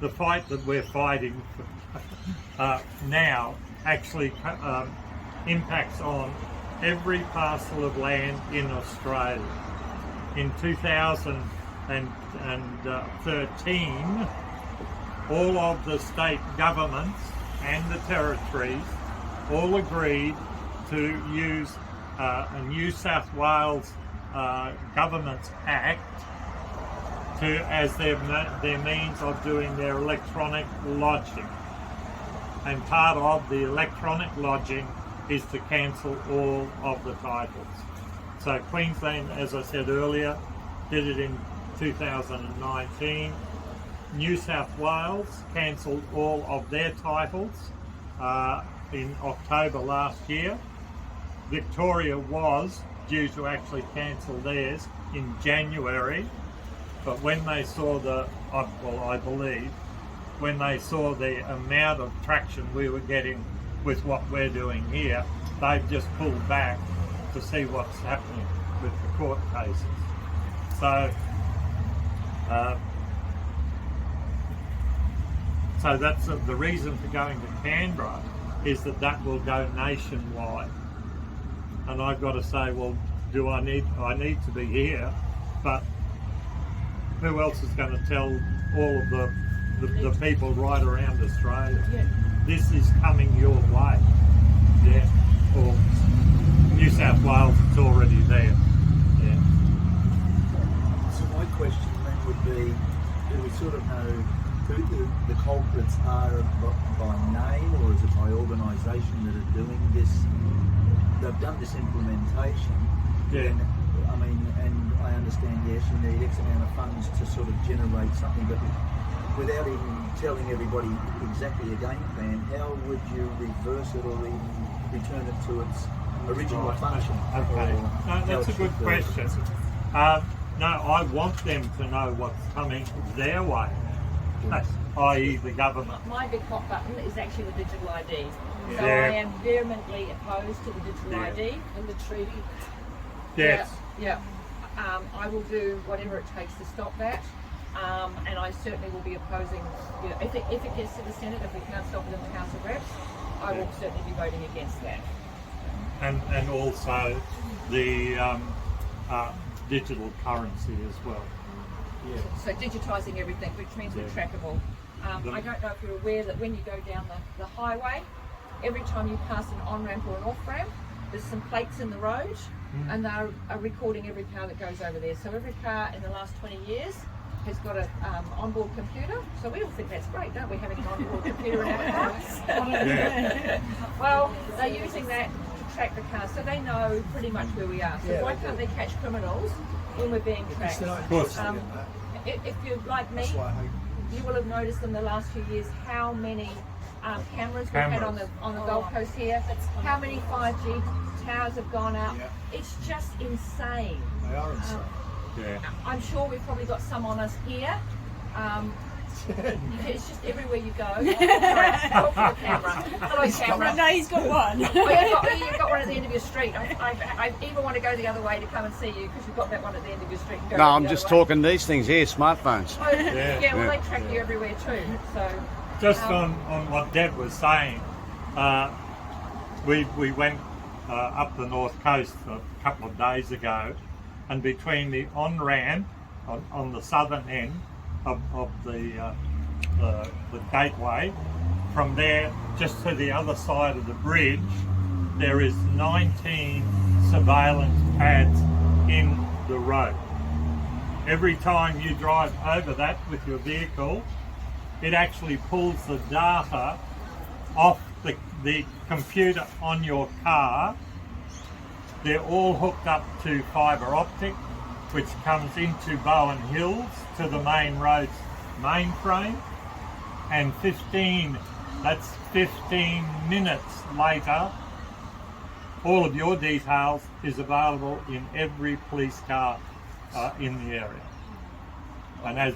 the fight that we're fighting now actually impacts on every parcel of land in Australia. In 2013, all of the state governments and the territories all agreed to use a New South Wales Government's Act as their means of doing their electronic lodging. And part of the electronic lodging is to cancel all of the titles. So Queensland, as I said earlier, did it in 2019. New South Wales cancelled all of their titles in October last year. Victoria was due to actually cancel theirs in January, but when they saw I believe, when they saw the amount of traction we were getting with what we're doing here, they've just pulled back to see what's happening with the court cases. So that's the reason for going to Canberra, is that will go nationwide. And I've got to say, well, I need to be here, but who else is going to tell all of the people right around Australia? Yeah. This is coming your way. Yeah. Or New South Wales, it's already there. Yeah. So my question then would be, do we sort of know who the culprits are by name, or is it by organisation that are doing this? They've done this implementation. Yeah. And I understand, yes, you need X amount of funds to sort of generate something, but without even telling everybody exactly a game plan, how would you reverse it or even return it to its original function? Okay. No, that's a good question. No, I want them to know what's coming their way, yes. i.e. the government. My big hot button is actually the digital ID. Yeah. So I am vehemently opposed to the digital ID and the treaty. Yes. Yeah. I will do whatever it takes to stop that. And I certainly will be opposing, if it gets to the Senate, if we can't stop it in the House of Reps, I will certainly be voting against that. And also the digital currency as well. Yeah. So digitising everything, which means we're trackable. I don't know if you're aware that when you go down the highway, every time you pass an on-ramp or an off-ramp, there's some plates in the road, and they are recording every car that goes over there. So every car in the last 20 years has got an onboard computer. So we all think that's great, don't we, having an onboard computer in our cars? Yeah. Well, they're using that to track the cars, so they know pretty much where we are. So why can't they catch criminals when we're being tracked? Of course. If you're like me, you will have noticed in the last few years how many cameras we've had on the Gold Coast here, how many 5G towers have gone up. Yeah. It's just insane. They are insane. Yeah. I'm sure we've probably got some on us here. It's just everywhere you go. Sorry, talk to the camera. Hello, camera. No, he's got one. You've got one at the end of your street. I even want to go the other way to come and see you, because you've got that one at the end of your street. No, I'm just talking these things here, smartphones. Oh, yeah, well, they track you everywhere too. So just on what Deb was saying, we went up the north coast a couple of days ago, and between the on-ramp on the southern end of the gateway, from there just to the other side of the bridge, there is 19 surveillance pads in the road. Every time you drive over that with your vehicle, it actually pulls the data off the computer on your car. They're all hooked up to fibre optic, which comes into Bowen Hills to the main road's mainframe, and 15 minutes later, all of your details is available in every police car in the area. And as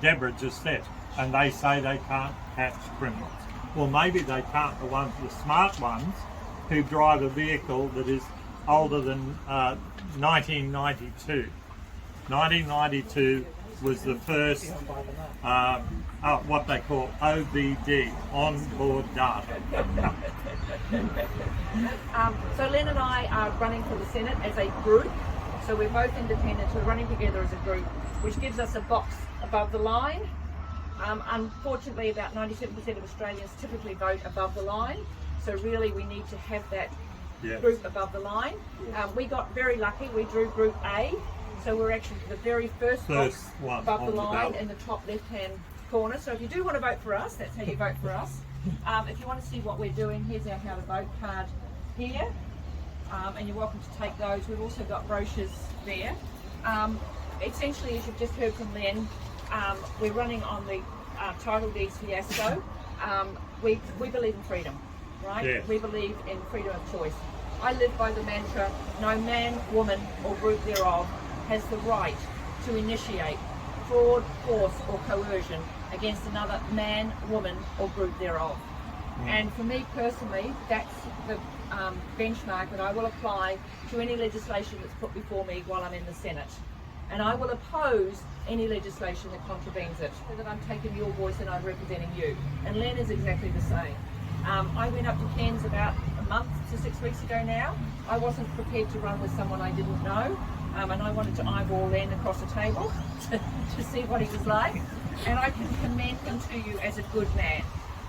Debra just said, and they say they can't catch criminals. Well, maybe they can't, the smart ones who drive a vehicle that is older than 1992. 1992 was the first, what they call OBD, on-board data. So Len and I are running for the Senate as a group. So we're both independents. We're running together as a group, which gives us a box above the line. Unfortunately, about 97% of Australians typically vote above the line. So really, we need to have that group above the line. We got very lucky. We drew Group A. So we're actually the very first box one above the line ballot. in the top left-hand corner. So if you do want to vote for us, that's how you vote for us. If you want to see what we're doing, here's our how to vote card here. And you're welcome to take those. We've also got brochures there. Essentially, as you've just heard from Len, we're running on the title deeds fiasco. We believe in freedom, right? Yes. We believe in freedom of choice. I live by the mantra, no man, woman or group thereof has the right to initiate fraud, force or coercion against another man, woman or group thereof. And for me personally, that's the benchmark that I will apply to any legislation that's put before me while I'm in the Senate. And I will oppose any legislation that contravenes it, so that I'm taking your voice and I'm representing you. And Len is exactly the same. I went up to Cairns about a month to 6 weeks ago now. I wasn't prepared to run with someone I didn't know, and I wanted to eyeball Len across the table to see what he was like. And I can commend him to you as a good man.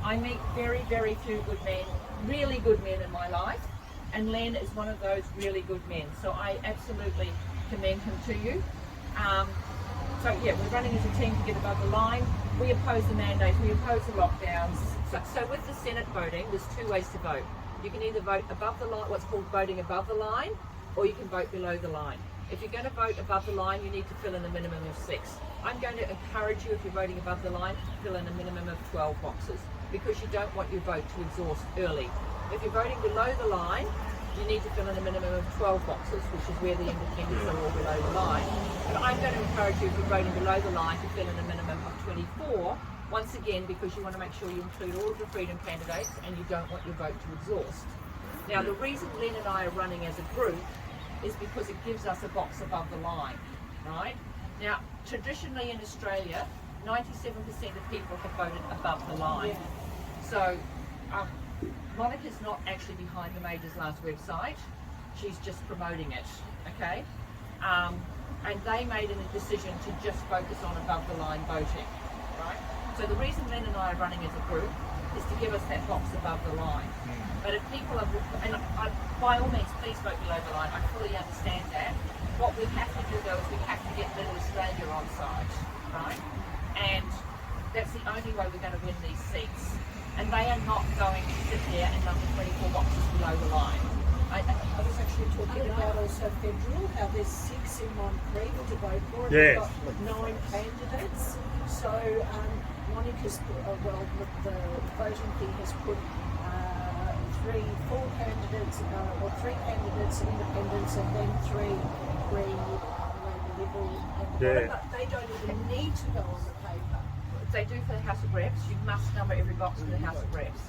I meet very, very few good men, really good men in my life, and Len is one of those really good men. So I absolutely commend him to you. So yeah, we're running as a team to get above the line. We oppose the mandates, we oppose the lockdowns. So with the Senate voting, there's two ways to vote. You can either vote above the line, what's called voting above the line, or you can vote below the line. If you're going to vote above the line, you need to fill in a minimum of 6. I'm going to encourage you, if you're voting above the line, to fill in a minimum of 12 boxes, because you don't want your vote to exhaust early. If you're voting below the line, you need to fill in a minimum of 12 boxes, which is where the independents are all below the line. But I'm going to encourage you, if you're voting below the line, to fill in a minimum of 24, once again, because you want to make sure you include all of the freedom candidates and you don't want your vote to exhaust. Now, the reason Len and I are running as a group is because it gives us a box above the line, right? Now, traditionally in Australia, 97% of people have voted above the line. So, Monica's not actually behind the Major's Last website, she's just promoting it, okay? And they made a decision to just focus on above the line voting, right? So the reason Len and I are running as a group is to give us that box above the line. But if people are, and by all means, please vote below the line, I fully understand that. What we have to do though is we have to get Little Australia on side, right? And that's the only way we're going to win these seats. And they are not going to sit there and number 24 boxes below the line. I was actually talking about also federal, how there's 6 in Montreal to vote for, and Yes. we've got 9 candidates. So Monica's, the voting thing has put 4 candidates, or 3 candidates, independents, and then 3 Green, Liberal, and but they don't even need to go on the paper. They do for the House of Reps. You must number every box in the House of Reps.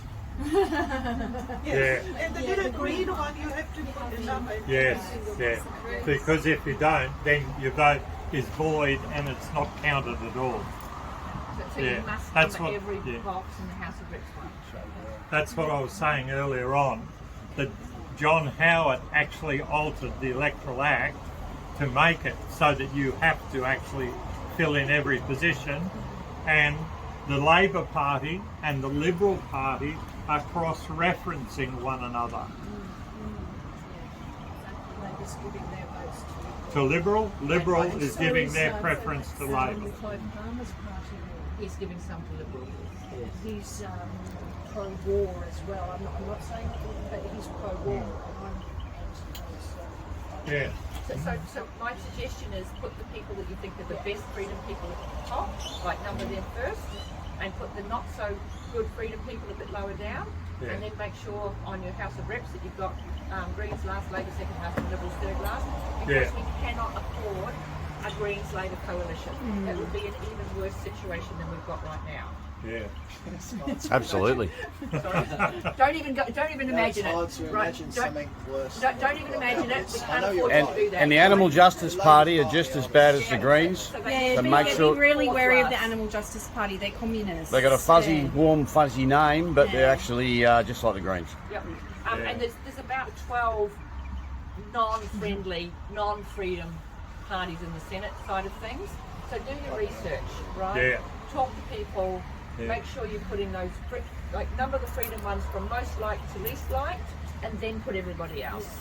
Yeah. And the little green one, you have to put the number. Yes, yeah. Because if you don't, then your vote is void and it's not counted at all. So Yeah, you must that's number what- every yeah. box in the House of Reps one. That's what I was saying earlier on, that John Howard actually altered the Electoral Act to make it so that you have to actually fill in every position, and the Labor Party and the Liberal Party are cross-referencing one another. They're just giving their votes to To Liberal, Liberal And is so giving is, their preference to Labor. Clive Palmer's party. He's giving some to Liberal. He's pro-war as well. I'm not saying that, but he's pro-war. And I'm anti-war, Yeah. So my suggestion is put the people that you think are the best freedom people at the top, like number them first, and put the not so good freedom people a bit lower down, Yeah. and then make sure on your House of Reps that you've got Greens last, Labor second last, and Liberals third last, because Yeah. we cannot afford a Greens Labour coalition. That would be an even worse situation than we've got right now. Yeah. Absolutely. Sorry. Don't even imagine it's hard it. to Right? imagine something worse. Don't even imagine it. We can't know afford you're to do that. And the Animal Justice Party are just as bad as the Greens. So Yeah, So be, make sure- be really wary of the Animal Justice Party. They're communists. They got a fuzzy, Yeah. warm, fuzzy name, but they're Yeah. actually just like the Greens. Yep. And there's about 12 non-friendly, non-freedom parties in the Senate side of things. So do your research, right? Yeah. Talk to people. Yeah. Make sure you put in those, number the freedom ones from most liked to least liked, and then put everybody else.